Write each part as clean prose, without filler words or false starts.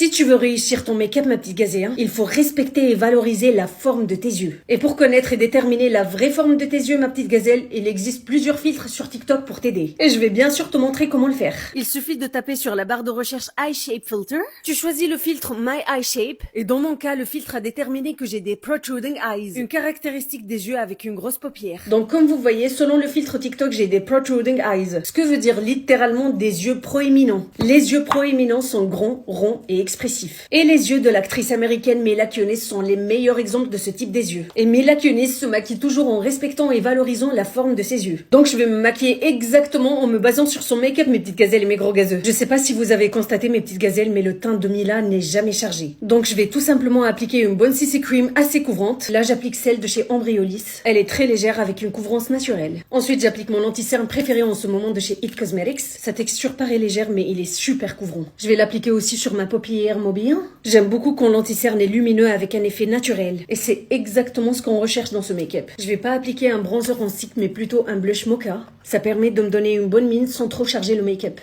Si tu veux réussir ton make-up, ma petite gazelle, il faut respecter et valoriser la forme de tes yeux. Et pour connaître et déterminer la vraie forme de tes yeux, ma petite gazelle, il existe plusieurs filtres sur TikTok pour t'aider. Et je vais bien sûr te montrer comment le faire. Il suffit de taper sur la barre de recherche Eye Shape Filter. Tu choisis le filtre My Eye Shape. Et dans mon cas, le filtre a déterminé que j'ai des protruding eyes, une caractéristique des yeux avec une grosse paupière. Donc comme vous voyez, selon le filtre TikTok, j'ai des protruding eyes. Ce que veut dire littéralement des yeux proéminents. Les yeux proéminents sont grands, ronds et expressifs. Et les yeux de l'actrice américaine Mila Kunis sont les meilleurs exemples de ce type des yeux. Et Mila Kunis se maquille toujours en respectant et valorisant la forme de ses yeux. Donc je vais me maquiller exactement en me basant sur son make-up, mes petites gazelles et mes gros gazeux. Je sais pas si vous avez constaté, mes petites gazelles, mais le teint de Mila n'est jamais chargé. Donc je vais tout simplement appliquer une bonne CC cream assez couvrante. Là j'applique celle de chez Embryolisse. Elle est très légère avec une couvrance naturelle. Ensuite j'applique mon anti-cerne préféré en ce moment de chez It Cosmetics. Sa texture paraît légère mais il est super couvrant. Je vais l'appliquer aussi sur ma paupière mobile. J'aime beaucoup quand l'anti-cerne est lumineux avec un effet naturel. Et c'est exactement ce qu'on recherche dans ce make-up. Je vais pas appliquer un bronzer en stick mais plutôt un blush mocha. Ça permet de me donner une bonne mine sans trop charger le make-up.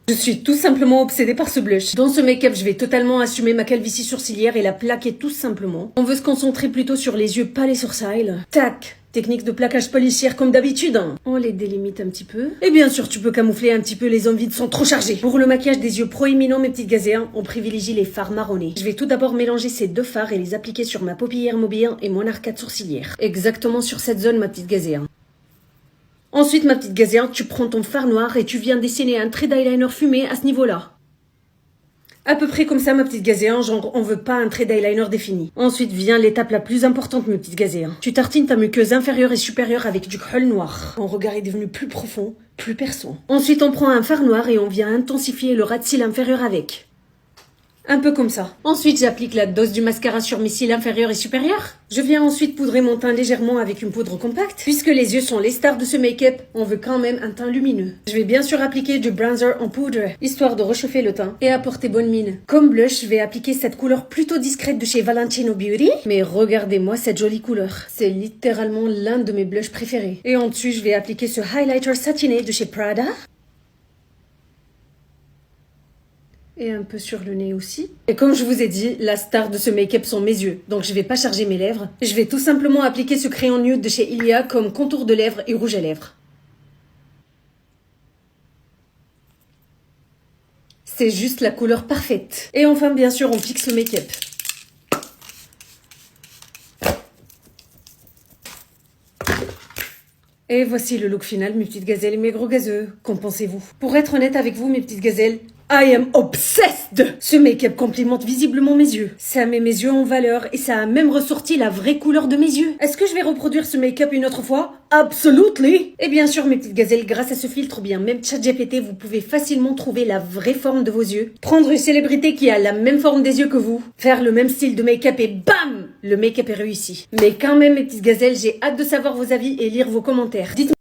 Je suis tout simplement obsédée par ce blush. Dans ce make-up, je vais totalement assumer ma calvitie sourcilière et la plaquer tout simplement. On veut se concentrer plutôt sur les yeux, pas les sourcils. Tac! Technique de plaquage policière comme d'habitude. On les délimite un petit peu. Et bien sûr, tu peux camoufler un petit peu les zones vides sans trop charger. Pour le maquillage des yeux proéminents, mes petites gazéens, on privilégie les fards marronnés. Je vais tout d'abord mélanger ces deux fards et les appliquer sur ma paupière mobile et mon arcade sourcilière. Exactement sur cette zone, ma petite gazéen. Ensuite, ma petite gazéen, tu prends ton fard noir et tu viens dessiner un trait d'eyeliner fumé à ce niveau-là. À peu près comme ça, ma petite gazéen, genre on veut pas un trait d'eyeliner défini. Ensuite vient l'étape la plus importante, mes petites gazéens. Tu tartines ta muqueuse inférieure et supérieure avec du kohl noir. Ton regard est devenu plus profond, plus perçant. Ensuite on prend un fard noir et on vient intensifier le ras de cils inférieur avec. Un peu comme ça. Ensuite, j'applique la dose du mascara sur mes cils inférieurs et supérieurs. Je viens ensuite poudrer mon teint légèrement avec une poudre compacte. Puisque les yeux sont les stars de ce make-up, on veut quand même un teint lumineux. Je vais bien sûr appliquer du bronzer en poudre, histoire de réchauffer le teint et apporter bonne mine. Comme blush, je vais appliquer cette couleur plutôt discrète de chez Valentino Beauty. Mais regardez-moi cette jolie couleur. C'est littéralement l'un de mes blushs préférés. Et en dessus, je vais appliquer ce highlighter satiné de chez Prada. Et un peu sur le nez aussi. Et comme je vous ai dit, la star de ce make-up sont mes yeux. Donc je vais pas charger mes lèvres. Je vais tout simplement appliquer ce crayon nude de chez Ilia comme contour de lèvres et rouge à lèvres. C'est juste la couleur parfaite. Et enfin, bien sûr, on fixe le make-up. Et voici le look final, mes petites gazelles et mes gros gazeux. Qu'en pensez-vous? Pour être honnête avec vous, mes petites gazelles, I am obsessed! Ce make-up complimente visiblement mes yeux. Ça met mes yeux en valeur et ça a même ressorti la vraie couleur de mes yeux. Est-ce que je vais reproduire ce make-up une autre fois? Absolutely! Et bien sûr, mes petites gazelles, grâce à ce filtre, bien même ChatGPT, vous pouvez facilement trouver la vraie forme de vos yeux. Prendre une célébrité qui a la même forme des yeux que vous, faire le même style de make-up et bam! Le make-up est réussi. Mais quand même, mes petites gazelles, j'ai hâte de savoir vos avis et lire vos commentaires. Dites-moi